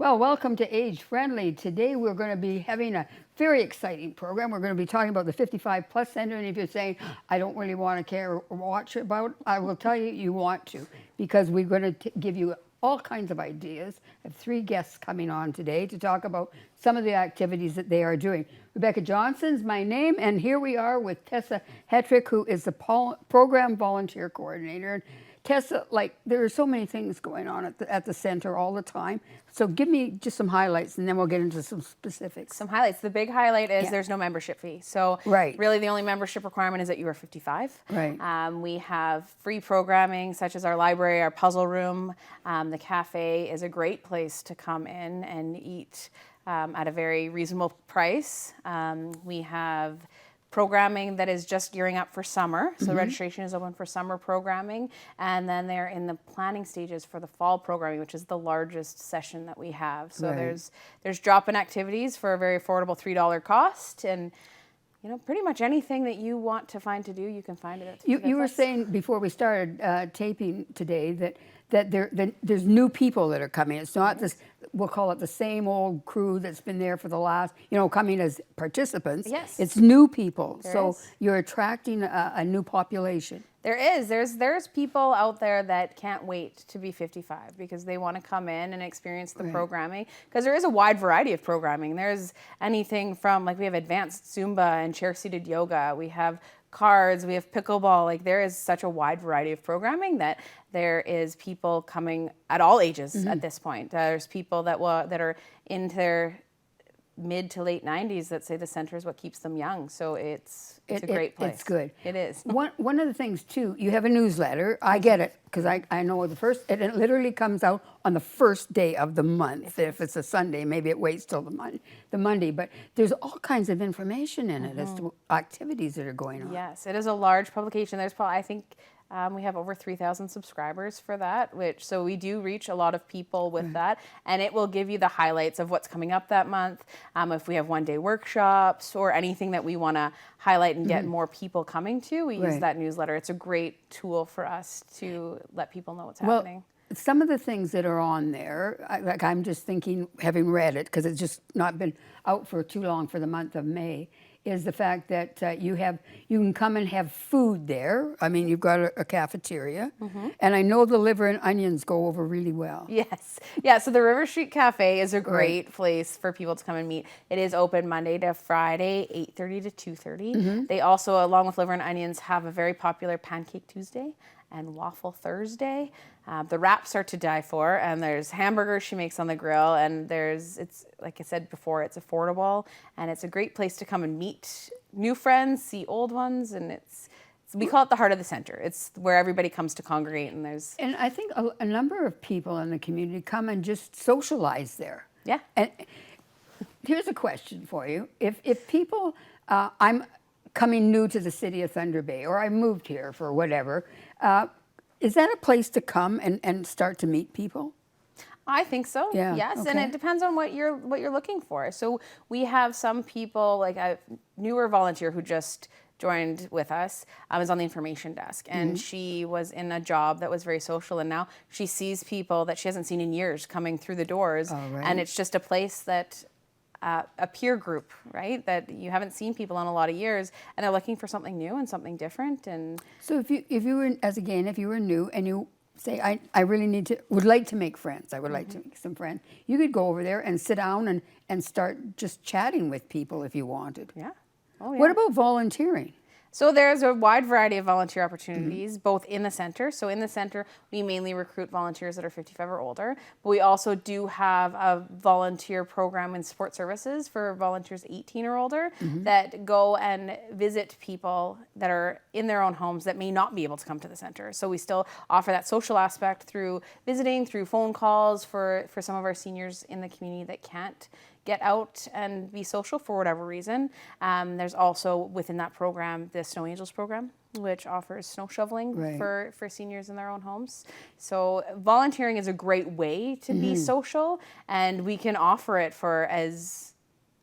Well, welcome to Age Friendly. Today we're going to be having a very exciting program. We're going to be talking about the 55 Plus Center, and if you're saying, I don't really want to care or watch about, I will tell you, you want to, because we're going to give you all kinds of ideas. I have 3 guests coming on today to talk about some of the activities that they are doing. Rebecca Johnson's my name, and here we are with Tessa Hetrick, who is the Program Volunteer Coordinator. Tessa, there are so many things going on at the center all the time. So give me just some highlights, and then we'll get into some specifics. Some highlights. The big highlight is there's no membership fee. So really the only membership requirement is that you are 55. Right. We have free programming such as our library, our puzzle room. The cafe is a great place to come in and eat at a very reasonable price. We have programming that is just gearing up for summer. So registration is open for summer programming. And then they're in the planning stages for the fall programming, which is the largest session that we have. So there's drop-in activities for a very affordable $3 cost. And pretty much anything that you want to find to do, you can find it at the You were saying before we started taping today that there's new people that are coming. It's not this, we'll call it the same old crew that's been there for the last, coming as participants. Yes. It's new people. There is. You're attracting a new population. There is. There's people out there that can't wait to be 55 because they want to come in and experience the programming. Because there is a wide variety of programming. There's anything from, we have advanced Zumba and chair-seated yoga. We have cards. We have pickleball. There is such a wide variety of programming that there is people coming at all ages at this point. There's people that are into their mid to late 90s that say the center is what keeps them young. So it's a great place. It's good. It is. One of the things too, you have a newsletter. I get it because I know it literally comes out on the first day of the month. If it's a Sunday, maybe it waits till the Monday. But there's all kinds of information in it as to activities that are going on. Yes, it is a large publication. There's probably, I think, we have over 3,000 subscribers for that, so we do reach a lot of people with that, and it will give you the highlights of what's coming up that month. If we have one-day workshops or anything that we want to highlight and get more people coming to, we use that newsletter. It's a great tool for us to let people know what's happening. Some of the things that are on there, I'm just thinking, having read it, because it's just not been out for too long for the month of May, is the fact that you can come and have food there. I mean, you've got a cafeteria, and I know the liver and onions go over really well. Yes. Yeah, so the River Street Cafe is a great place for people to come and meet. It is open Monday to Friday, 8:30 to 2:30. They also, along with liver and onions, have a very popular Pancake Tuesday and Waffle Thursday. The wraps are to die for, and there's hamburgers she makes on the grill, and it's like I said before, it's affordable, and it's a great place to come and meet new friends, see old ones, and we call it the heart of the center. It's where everybody comes to congregate, and I think a number of people in the community come and just socialize there. Yeah. And here's a question for you: If people, I'm coming new to the city of Thunder Bay, or I moved here for whatever. Is that a place to come and start to meet people? I think so. Yeah, yes, and it depends on what you're looking for. So we have some people, like a newer volunteer who just joined with us, is on the information desk, and she was in a job that was very social, and now she sees people that she hasn't seen in years coming through the doors, and it's just a place that a peer group, right? That you haven't seen people in a lot of years, and they're looking for something new and something different. And so, if you were new and you say, I really would like to make friends. I would like to make some friends. You could go over there and sit down and start just chatting with people if you wanted. Yeah. Oh, yeah. What about volunteering? So there's a wide variety of volunteer opportunities, both in the center. So in the center, we mainly recruit volunteers that are 55 or older. But we also do have a volunteer program in support services for volunteers 18 or older that go and visit people that are in their own homes that may not be able to come to the center. So we still offer that social aspect through visiting, through phone calls for some of our seniors in the community that can't get out and be social for whatever reason. There's also within that program the Snow Angels program, which offers snow shoveling for seniors in their own homes. So volunteering is a great way to be social, and we can offer it for as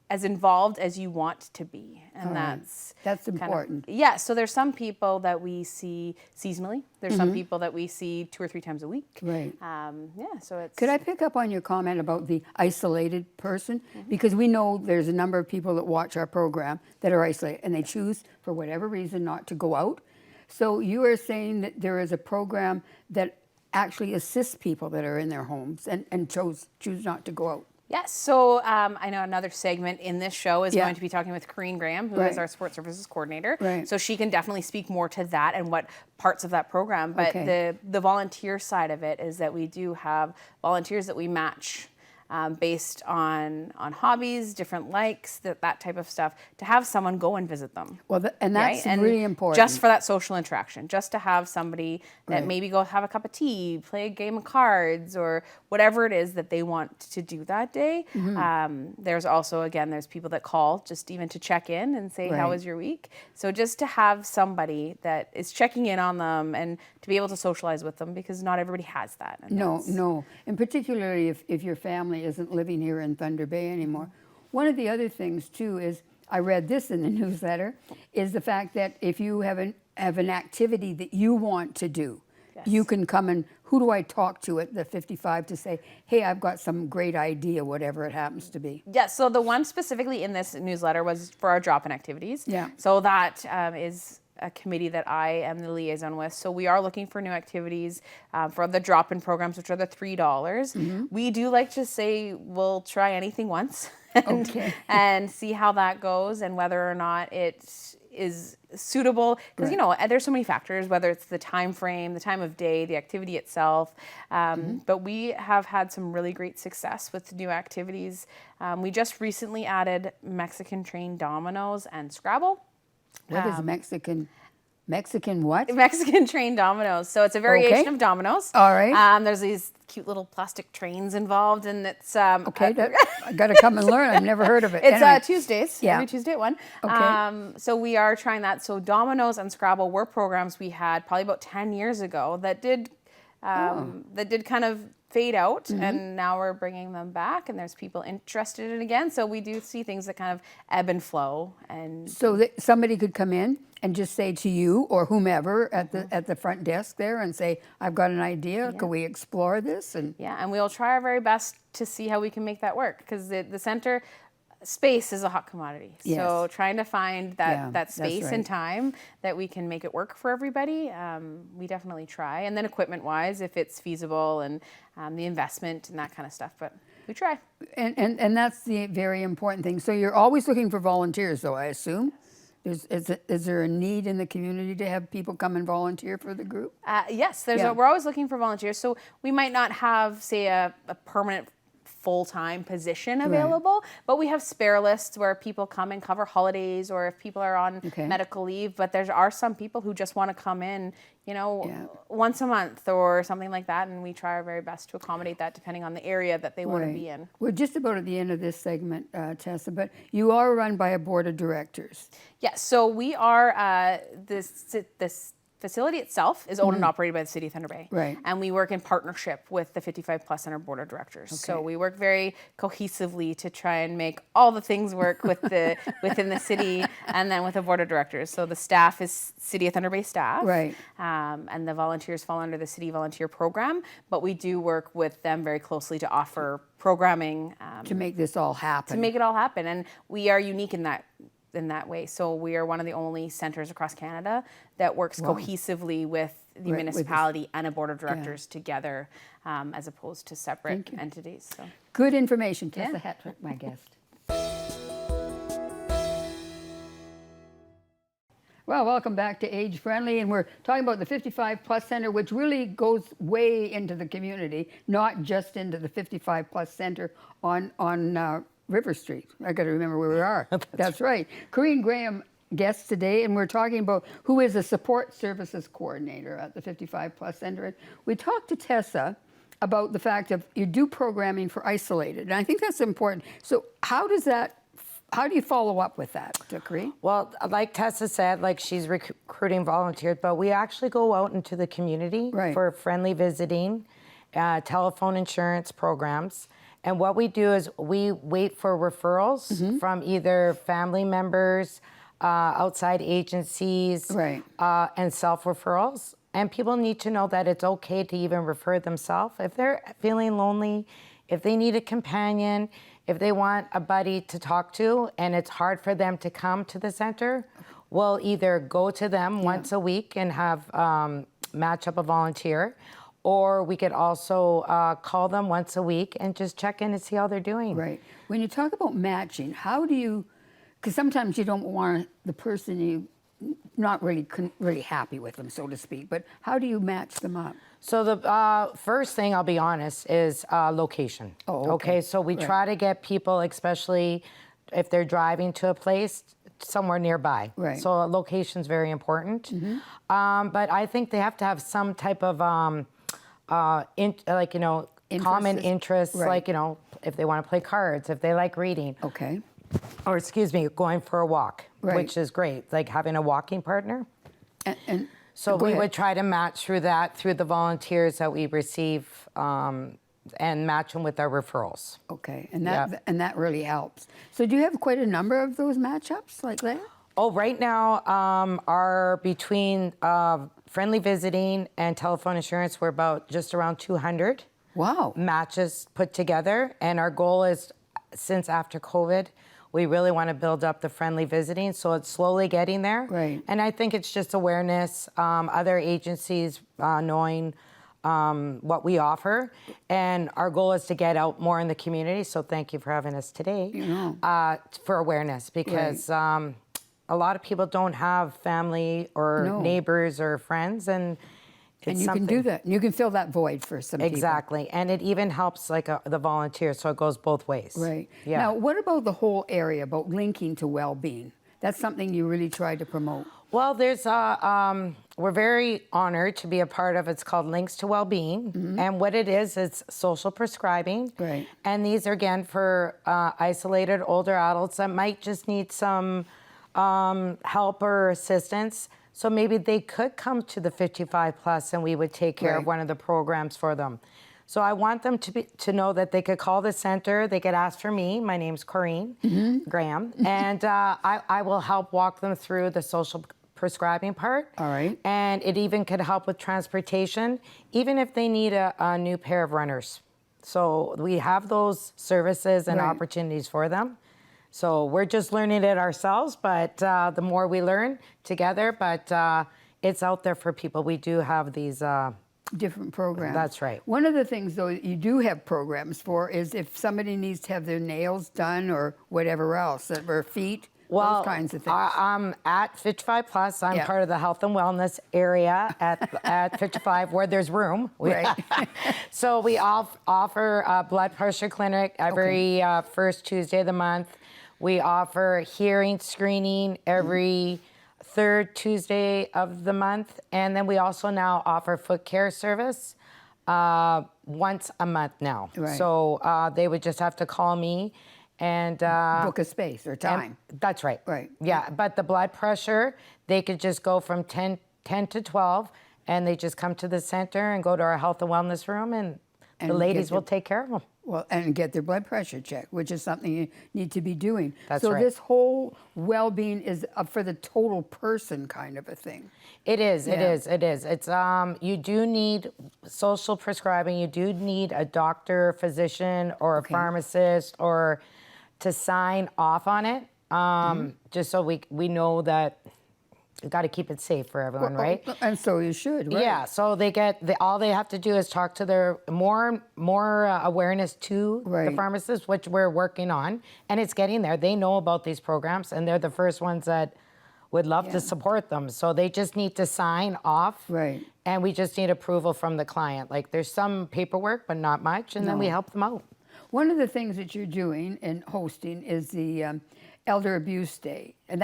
as involved as you want to be, and that's important. Yeah, so there's some people that we see seasonally. There's some people that we see 2 or 3 times a week. Right. So it's. Could I pick up on your comment about the isolated person? Because we know there's a number of people that watch our program that are isolated, and they choose, for whatever reason, not to go out. So you are saying that there is a program that actually assists people that are in their homes and choose not to go out. Yes, so I know another segment in this show is going to be talking with Corinne Graham, who is our sports services coordinator. Right. So she can definitely speak more to that and what parts of that program. But the volunteer side of it is that we do have volunteers that we match based on hobbies, different likes, that type of stuff, to have someone go and visit them. Well, and that's right? really important. Just for that social interaction, just to have somebody that maybe go have a cup of tea, play a game of cards, or whatever it is that they want to do that day. There's also, again, there's people that call just even to check in and say, how was your week? So just to have somebody that is checking in on them and to be able to socialize with them, because not everybody has that. And no. And particularly if your family isn't living here in Thunder Bay anymore. One of the other things too is, I read this in the newsletter, is the fact that if you have an activity that you want to do, you can come and, who do I talk to at the 55 to say, hey, I've got some great idea, whatever it happens to be. Yes, so the one specifically in this newsletter was for our drop-in activities. Yeah. So that is a committee that I am the liaison with. So we are looking for new activities for the drop-in programs, which are the $3. We do like to say we'll try anything once and see how that goes and whether or not it is suitable, because you know there's so many factors, whether it's the time frame, the time of day, the activity itself, but we have had some really great success with new activities. We just recently added Mexican trained dominoes and Scrabble. What is Mexican what? Mexican trained dominoes. So it's a variation of dominoes. All right. There's these cute little plastic trains involved, and it's I got to come and learn. I've never heard of it. It's anyway. Tuesdays. Yeah. Every Tuesday at 1. Okay. So we are trying that. So dominoes and Scrabble were programs we had probably about 10 years ago that did kind of fade out, and now we're bringing them back, and there's people interested in it again. So we do see things that kind of ebb and flow. And so that somebody could come in and just say to you or whomever at the front desk there and say, I've got an idea. Can we explore this? And and we'll try our very best to see how we can make that work, because the center space is a hot commodity. So trying to find that space and time that we can make it work for everybody, we definitely try. And then equipment-wise, if it's feasible, and the investment and that kind of stuff, but we try. And that's the very important thing. So you're always looking for volunteers, though, I assume? Is there a need in the community to have people come and volunteer for the group? Yes, we're always looking for volunteers. So we might not have, say, a permanent full-time position available, but we have spare lists where people come and cover holidays, or if people are on medical leave. But there are some people who just want to come in, once a month or something like that, and we try our very best to accommodate that depending on the area that they want to be in. We're just about at the end of this segment, Tessa, but you are run by a board of directors. Yes, so we are this facility itself is owned and operated by the City of Thunder Bay. Right. And we work in partnership with the 55 Plus Center Board of Directors. So we work very cohesively to try and make all the things work with within the city, and then with the Board of Directors. So the staff is City of Thunder Bay staff. Right. And the volunteers fall under the City Volunteer Program, but we do work with them very closely to offer programming. To make this all happen. To make it all happen. And we are unique in that way. So we are one of the only centers across Canada that works cohesively with the municipality and a board of directors together, as opposed to separate entities. So. Good information. Tessa Hattrick, my guest. Well, welcome back to Age Friendly, and we're talking about the 55 Plus Center, which really goes way into the community, not just into the 55 Plus Center on River Street. I got to remember where we are. That's right. Corinne Graham guest today, and we're talking about who is a support services coordinator at the 55 Plus Center. And we talked to Tessa about the fact of you do programming for isolated, and I think that's important. So how do you follow up with that, Corinne? Well, like Tessa said, like she's recruiting volunteers, but we actually go out into the community for friendly visiting, telephone insurance programs. And what we do is we wait for referrals from either family members, outside agencies, Right. and self-referrals. And people need to know that it's okay to even refer themselves. If they're feeling lonely, if they need a companion, if they want a buddy to talk to, and it's hard for them to come to the center, we'll either go to them once a week and have match up a volunteer, or we could also call them once a week and just check in and see how they're doing. Right. When you talk about matching, how do you, because sometimes you don't want the person you not really happy with them, so to speak, but how do you match them up? So the first thing, I'll be honest, is location. Oh, okay. So we Right. try to get people, especially if they're driving to a place, somewhere nearby. Right. So location's very important. But I think they have to have some type of common interests, Right. like, if they want to play cards, if they like reading, Okay. or going for a walk, Right. which is great, like having a walking partner. And So go we ahead. would try to match through the volunteers that we receive, and match them with our referrals. Okay, and Yep. that really helps. So do you have quite a number of those matchups like that? Oh, right now, our between friendly visiting and telephone insurance, we're about just around 200 Wow. matches put together. And our goal is, since after COVID, we really want to build up the friendly visiting. So it's slowly getting there. Right. And I think it's just awareness, other agencies knowing what we offer. And our goal is to get out more in the community. So thank you for having us today for awareness, because a lot of people don't have family or No. neighbors or friends, and it's And you can do that. You can fill that void for some people. Exactly, and it even helps like the volunteers, so it goes both ways. Right. Yeah. Now, what about the whole area about linking to well-being? That's something you really try to promote. Well, there's we're very honored to be a part of. It's called Links to Wellbeing, and what it is, it's social prescribing. Right. And these are again for isolated older adults that might just need some help or assistance. So maybe they could come to the 55 plus, and we would take care Right. of one of the programs for them. So I want them to know that they could call the center. They could ask for me. My name's Corrine Graham, and I will help walk them through the social prescribing part. All right. And it even could help with transportation, even if they need a new pair of runners. So we have those services and Right. opportunities for them. So we're just learning it ourselves, but the more we learn together, but it's out there for people. We do have these. Different programs. That's right. One of the things, though, you do have programs for is if somebody needs to have their nails done or whatever else, or feet, those kinds of things. At 55 Plus, I'm Yeah. part of the health and wellness area at 55, where there's room. Right. So we offer a blood pressure clinic every first Tuesday of the month. We offer hearing screening every third Tuesday of the month, and then we also now offer foot care service once a month now. Right. So they would just have to call me and Book a space or time. that's right. Right. Yeah, but the blood pressure, they could just go from 10 to 12, and they just come to the center and go to our health and wellness room, and the And ladies get will their- take care of them. Well, and get their blood pressure checked, which is something you need to be doing. That's so right. this whole well-being is for the total person kind of a thing. It is, it Yeah. is, it is. It's you do need social prescribing. You do need a doctor, physician, or a pharmacist, or to sign off on it. Just so we know that you got to keep it safe for everyone, right? And so you should, right? Yeah, so all they have to do is talk to their more awareness to the Right. pharmacists, which we're working on, and it's getting there. They know about these programs, and they're the first ones that would love to support them. So they just need to sign off, Right. and we just need approval from the client. Like there's some paperwork, but not much, and then we No. help them out. One of the things that you're doing and hosting is the Elder Abuse Day, and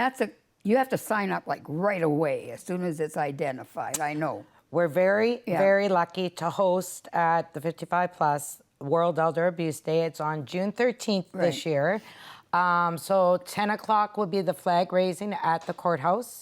you have to sign up like right away as soon as it's identified. I know. We're very, Yeah. very lucky to host at the 55 Plus World Elder Abuse Day. It's on June 13th this Right. year. So 10 o'clock will be the flag raising at the courthouse.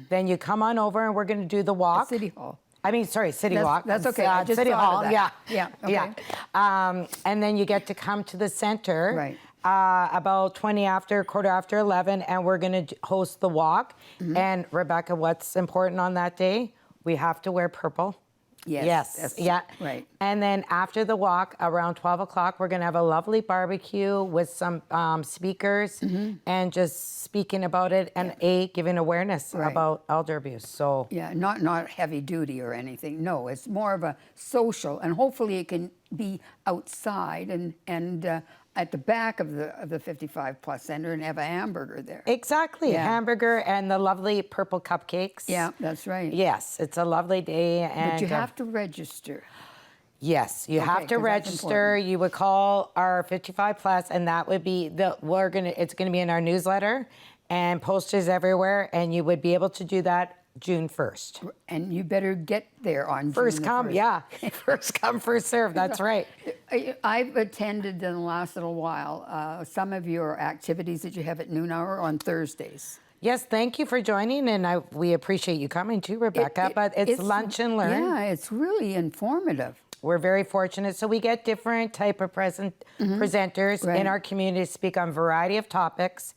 Then you come on over and we're going to do the walk. City Hall. City Walk. That's okay. I just City thought Hall. of that. Yeah. Yeah, okay. Yeah. And then you get to come to the center. Right. About quarter after 11, and we're going to host the walk. Mm-hmm. And Rebecca, what's important on that day? We have to wear purple. Yes. Yeah. Right. And then after the walk, around 12 o'clock, we're going to have a lovely barbecue with some speakers Mm-hmm. and just speaking about it and giving awareness Right. about elder abuse. So Yeah, not heavy duty or anything. No, it's more of a social, and hopefully it can be outside and at the back of the 55 plus center and have a hamburger there. exactly, Yeah. hamburger and the lovely purple cupcakes. Yeah, that's right. Yes, it's a lovely day. And But you have to register. yes, you have to 'cause that's register. important. You would call our 55 plus, and that would be it's gonna be in our newsletter and posters everywhere, and you would be able to do that June 1st. And you better get there on First June the come, 1st. yeah. First come, first serve. That's right. I've attended in the last little while some of your activities that you have at noon hour on Thursdays. Yes, thank you for joining, and we appreciate you coming too, Rebecca. But it's lunch and learn. Yeah, it's really informative. We're very fortunate. So we get different type of presenters Right. in our community to speak on a variety of topics.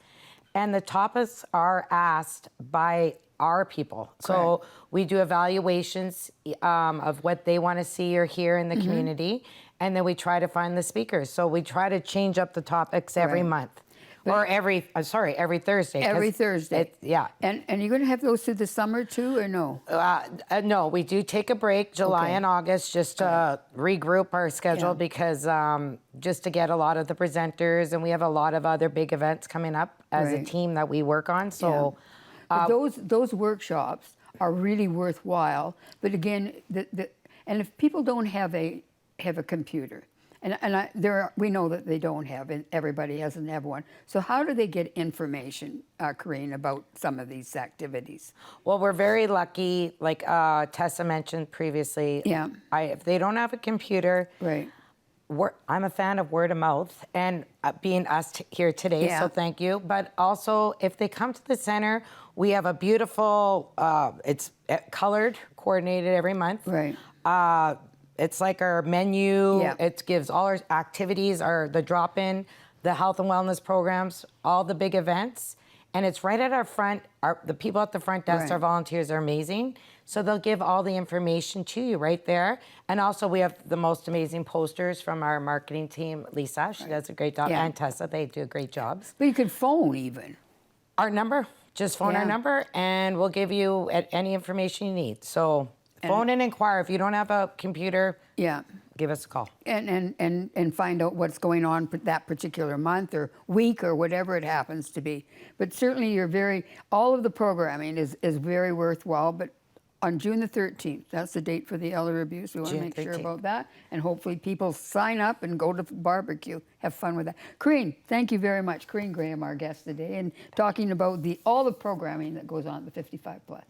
And the topics are asked by our people. So we do evaluations of what they want to see or hear in the community. And then we try to find the speakers. So we try to change up the topics every Right. month. Or every Thursday. 'cause Every Thursday. yeah. And you're going to have those through the summer too, or no? No, we do take a break July Okay. and August just to regroup our schedule Yeah. because just to get a lot of the presenters, and we have a lot of other big events coming up as a Right. team that we work on. So But those workshops are really worthwhile. But again, and if people don't have a computer, we know that they don't have, and everybody doesn't have one. So how do they get information, Corinne, about some of these activities? well, we're very lucky, like Tessa mentioned previously. Yeah. If they don't have a computer, Right. I'm a fan of word of mouth and being us here today, Yeah. so thank you. But also, if they come to the center, we have a beautiful, it's colored, coordinated every month. Right. It's like our menu. Yeah. It gives all our activities, the drop-in, the health and wellness programs, all the big events. And it's right at our front. The people at the front desk, Right. our volunteers are amazing. So they'll give all the information to you right there. And also we have the most amazing posters from our marketing team, Lisa. She does a great job. Yeah. And Tessa, they do great jobs. But you could phone even. Our number, just phone our Yeah. number and we'll give you any information you need. So phone and inquire. If you don't have a computer, Yeah. give us a call. And find out what's going on that particular month or week or whatever it happens to be. But certainly all of the programming is very worthwhile. But on June the 13th, that's the date for the elder abuse. We want to June make sure 13th. about that. And hopefully people sign up and go to the barbecue, have fun with that. Corinne, thank you very much. Corinne Graham, our guest today, and talking about all the programming that goes on at the 55 plus.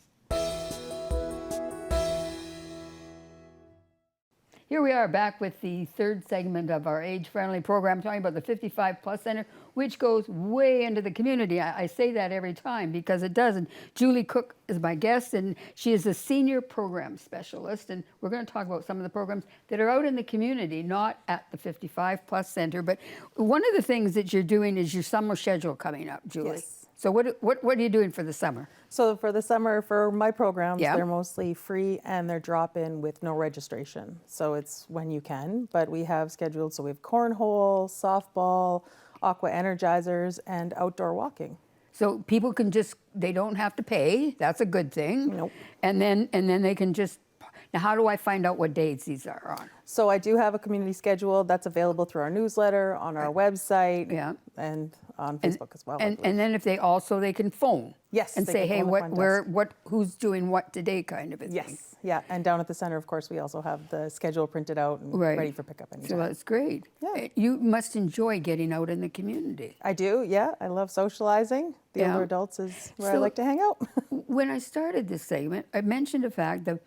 Here we are back with the third segment of our age-friendly program, talking about the 55 Plus Center, which goes way into the community. I say that every time because it does. And Julie Cook is my guest, and she is a senior program specialist. And we're going to talk about some of the programs that are out in the community, not at the 55 Plus Center. But one of the things that you're doing is your summer schedule coming up, Julie. Yes. So what are you doing for the summer? So for the summer, for my programs, Yeah. they're mostly free and they're drop-in with no registration. So it's when you can, but we have scheduled, so we have cornhole, softball, aqua energizers, and outdoor walking. So people can they don't have to pay. That's a good thing. Nope. And then they can just, now how do I find out what dates these are on? So I do have a community schedule that's available through our newsletter, on our website, Yeah. and on Facebook as well. I And believe. then if they can phone. Yes, And they say, can hey, phone the front desk. who's doing what today kind of a thing. Yes, yeah, and down at the center, of course, we also have the schedule printed out and Right. ready for pickup So anytime. that's great. Yeah. You must enjoy getting out in the community. I do, yeah. I love socializing. The Yeah. older adults is where I So- like to hang out. When I started this segment, I mentioned the fact of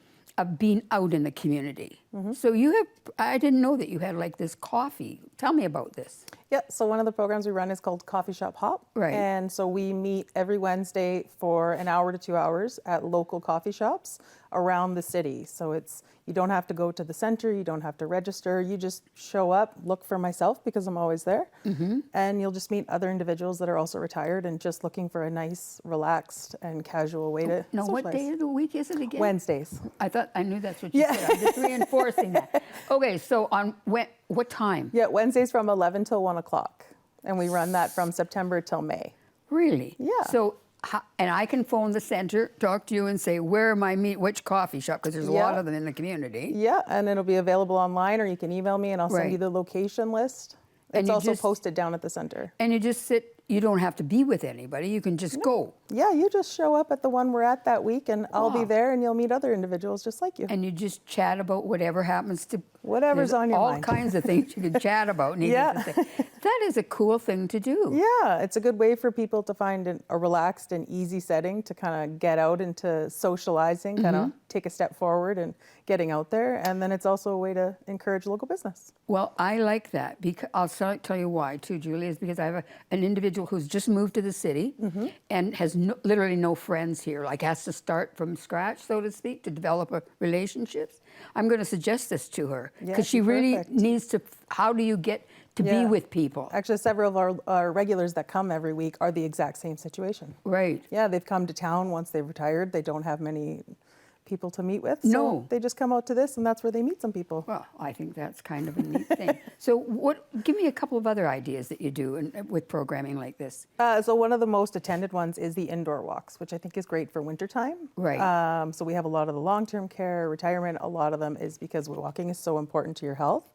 being out in the community. So you have, I didn't know that you had like this coffee. Tell me about this. Yeah, so one of the programs we run is called Coffee Shop Hop. Right. And so we meet every Wednesday for an hour to 2 hours at local coffee shops around the city. So you don't have to go to the center, you don't have to register, you just show up, look for myself because I'm always there, and you'll just meet other individuals that are also retired and just looking for a nice, relaxed, and casual way to Now, what socialize. day of the week is it again? Wednesdays. I knew that's what you Yeah. said. I'm just reinforcing that. Okay, so on what time? Yeah, Wednesdays from 11 till 1 o'clock. And we run that from September till May. Really? Yeah. So, and I can phone the center, talk to you, and say, where am I which coffee shop? Because there's a lot Yeah. of them in the community. Yeah, and it'll be available online, or you can email me and I'll send Right. you the location list. And It's you also just- posted down at the center. And you just sit. You don't have to be with anybody. You can just go. Yeah, you just show up at the one we're at that week and I'll be Wow. there and you'll meet other individuals just like you. And you just chat about whatever happens to. Whatever's there's on your all mind. kinds of things you can chat about. needless Yeah. to say. That is a cool thing to do. Yeah, it's a good way for people to find a relaxed and easy setting to kind of get out into socializing, kind of take a step forward and getting out there. And then it's also a way to encourage local business. Well, I like that because I'll tell you why too, Julie, is because I have an individual who's just moved to the city and has literally no friends here, like has to start from scratch, so to speak, to develop relationships. I'm going to suggest this to her Yeah, because she really perfect. needs to. How do you get to be Yeah. with people? Actually, several of our regulars that come every week are the exact same situation. Right. Yeah, they've come to town once they've retired. They don't have many people to meet with. So No. they just come out to this and that's where they meet some people. Well, I think that's kind of a neat thing. So, give me a couple of other ideas that you do with programming like this. So one of the most attended ones is the indoor walks, which I think is great for wintertime. Right. So we have a lot of the long-term care, retirement. A lot of them is because walking is so important to your health.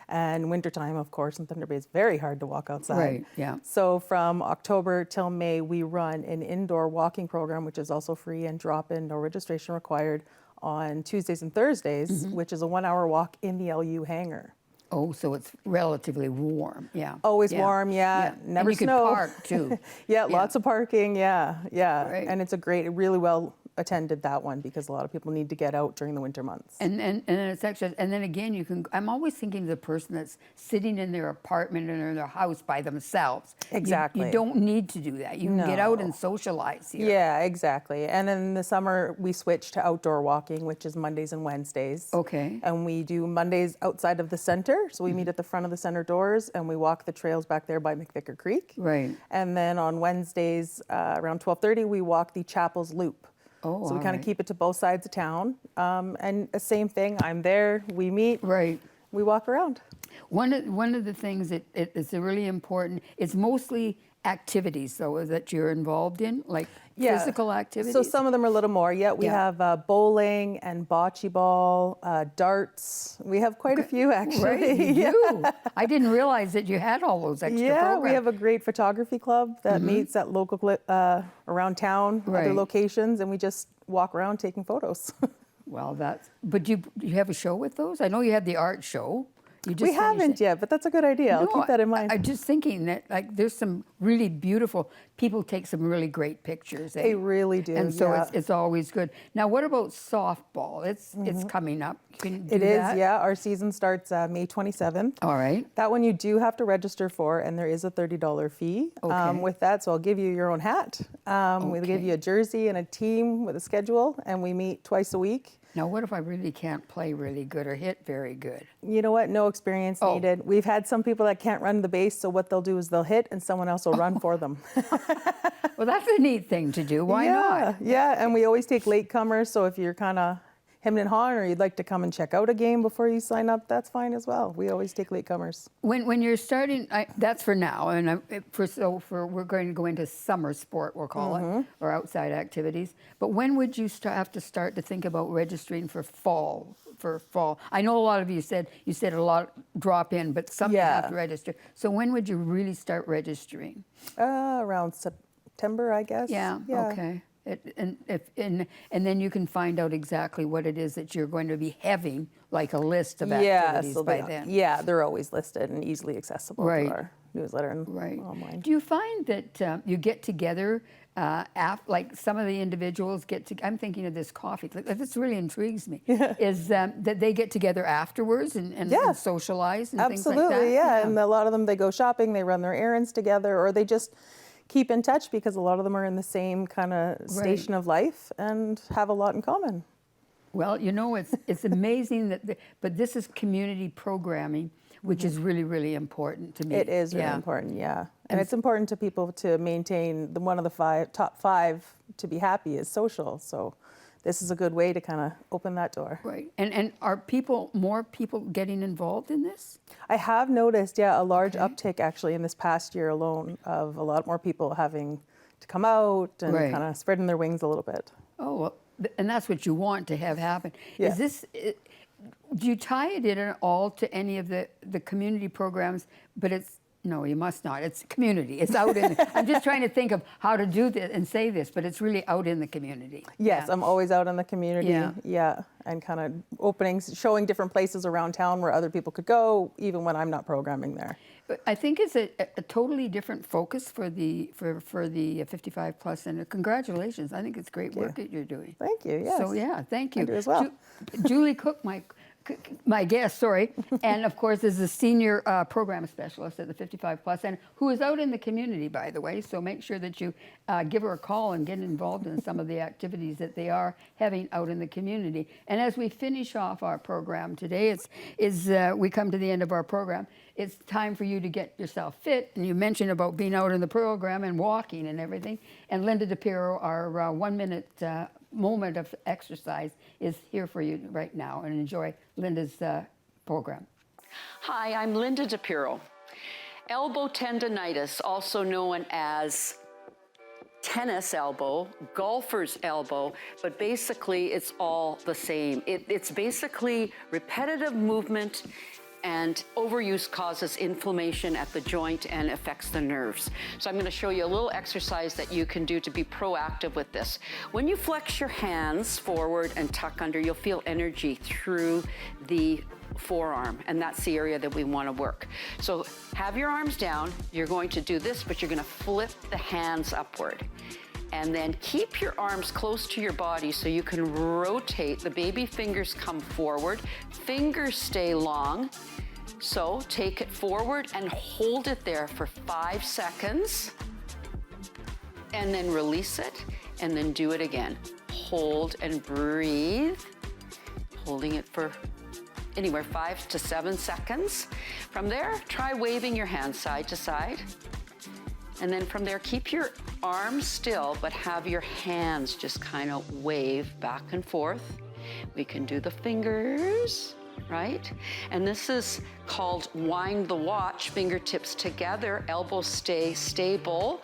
And wintertime, of course, in Thunder Bay, it's very hard to walk outside. Right, yeah. So from October till May, we run an indoor walking program, which is also free and drop-in, no registration required, on Tuesdays and Thursdays, which is a 1-hour walk in the LU hangar. Oh, so it's relatively warm. Yeah. Always warm, yeah. Never and you snow. can park too. Yeah, lots of parking, yeah. Right. And it's a great, really well attended, that one, because a lot of people need to get out during the winter months. And then it's actually, and then again, you can. I'm always thinking of the person that's sitting in their apartment or in their house by themselves. Exactly. You don't need to do that. You can get out and No. socialize here. Yeah, exactly. And in the summer, we switch to outdoor walking, which is Mondays and Wednesdays. Okay. And we do Mondays outside of the center. So we meet at the front of the center doors and we walk the trails back there by McVicker Creek. Right. And then on Wednesdays, around 12:30, we walk the Chapel's Loop. Oh, So we all kind of right. keep it to both sides of town. And the same thing, I'm there, we meet, Right. we walk around. One of the things that is really important. It's mostly activities, though, that you're involved in, like physical activities. So some of them are a little more. Yeah, we Yeah. have bowling and bocce ball, darts. We have quite a few actually. Right, you Yeah. do. I didn't realize that you had all those extra Yeah, programs. we have a great photography club that meets at local around town, Right. other locations, and we just walk around taking photos. Well, but you have a show with those? I know you had the art show. You just we finished haven't it. yet, but that's a good idea. I'll No, keep that in mind. I'm just thinking that like there's some really beautiful people take some really great pictures. They really do, and so yeah. it's always good. Now, what about softball? It's coming up. Can you do It is, that? yeah. Our season starts May 27th. All right. That one you do have to register for, and there is a $30 fee Okay. with that. So I'll give you your own hat. We'll give Okay. you a jersey and a team with a schedule, and we meet twice a week. Now, what if I really can't play really good or hit very good? You know what? No experience Oh. needed. We've had some people that can't run the base, so what they'll do is they'll hit, and someone else will run for them. Well, that's a neat thing to do. Why not? Yeah, and we always take latecomers. So if you're kind of hemming and hawing, or you'd like to come and check out a game before you sign up, that's fine as well. We always take latecomers. When you're starting, that's for now, and we're going to go into summer sport, we'll call it, or outside activities. But when would you have to start to think about registering for fall? I know a lot of you said a lot drop in, but some you have Yeah. to register. So when would you really start registering? Around September, I guess. Yeah. Okay. And then you can find out exactly what it is that you're going to be having, like a list of activities by then. Yeah, they're always listed and easily accessible Right. to our newsletter and Right. online. Do you find that you get together like some of the individuals get to, I'm thinking of this coffee, this really intrigues me, is that they get together afterwards and socialize and things like that. Absolutely, yeah. And a lot of them, they go shopping, they run their errands together, or they just keep in touch because a lot of them are in the same kind of station of life and have a lot in common. Well, you know, it's amazing that, but this is community programming, which is really, really important to me. It is really important, yeah. And it's important to people to maintain one of the top five to be happy is social. So this is a good way to kind of open that door. Right. And are more people getting involved in this? I have noticed, a large uptick actually in this past year alone of a lot more people having to come out and kind of spreading their wings a little bit. Oh, well, and that's what you want to have happen. Yeah. Is this, do you tie it in at all to any of the community programs? But no, you must not. It's community. It's out in I'm just trying to think of how to do this and say this, but it's really out in the community. Yes, I'm always out in the community. Yeah. And kind of showing different places around town where other people could go, even when I'm not programming there. But I think it's a totally different focus for the 55 plus, and congratulations. I think it's great work that you're doing. Thank you. Yes. So thank you. I do as well. Julie Cook, my guest, and of course is the senior program specialist at the 55 plus, and who is out in the community, by the way. So make sure that you give her a call and get involved in some of the activities that they are having out in the community. And as we finish off our program today, we come to the end of our program. It's time for you to get yourself fit, and you mentioned about being out in the program and walking and everything. And Linda DePiro, our 1 minute moment of exercise, is here for you right now, and enjoy Linda's program. Hi, I'm Linda DePiro. Elbow tendonitis, also known as tennis elbow, golfer's elbow, but basically it's all the same. It's basically repetitive movement, and overuse causes inflammation at the joint and affects the nerves. So I'm going to show you a little exercise that you can do to be proactive with this. When you flex your hands forward and tuck under, you'll feel energy through the forearm, and that's the area that we want to work. So have your arms down. You're going to do this, but you're going to flip the hands upward. And then keep your arms close to your body so you can rotate. The baby fingers come forward, fingers stay long. So take it forward and hold it there for 5 seconds. And then release it, and then do it again. Hold and breathe. Holding it for anywhere 5 to 7 seconds. From there, try waving your hands side to side. And then from there, keep your arms still, but have your hands just kind of wave back and forth. We can do the fingers, right? And this is called wind the watch, fingertips together, elbows stay stable,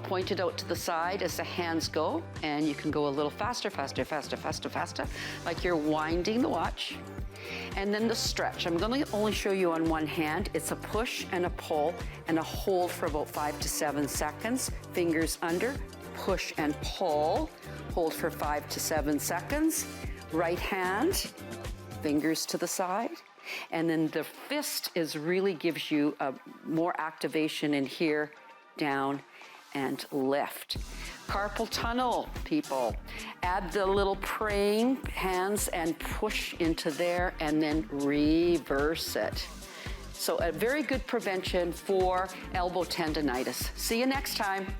pointed out to the side as the hands go, and you can go a little faster, faster, faster, faster, faster, like you're winding the watch. And then the stretch. I'm going to only show you on one hand. It's a push and a pull and a hold for about 5 to 7 seconds. Fingers under, push and pull, hold for 5 to 7 seconds. Right hand, fingers to the side. And then the fist really gives you more activation in here, down, and lift. Carpal tunnel, people. Add the little praying hands and push into there, and then reverse it. So a very good prevention for elbow tendonitis. See you next time.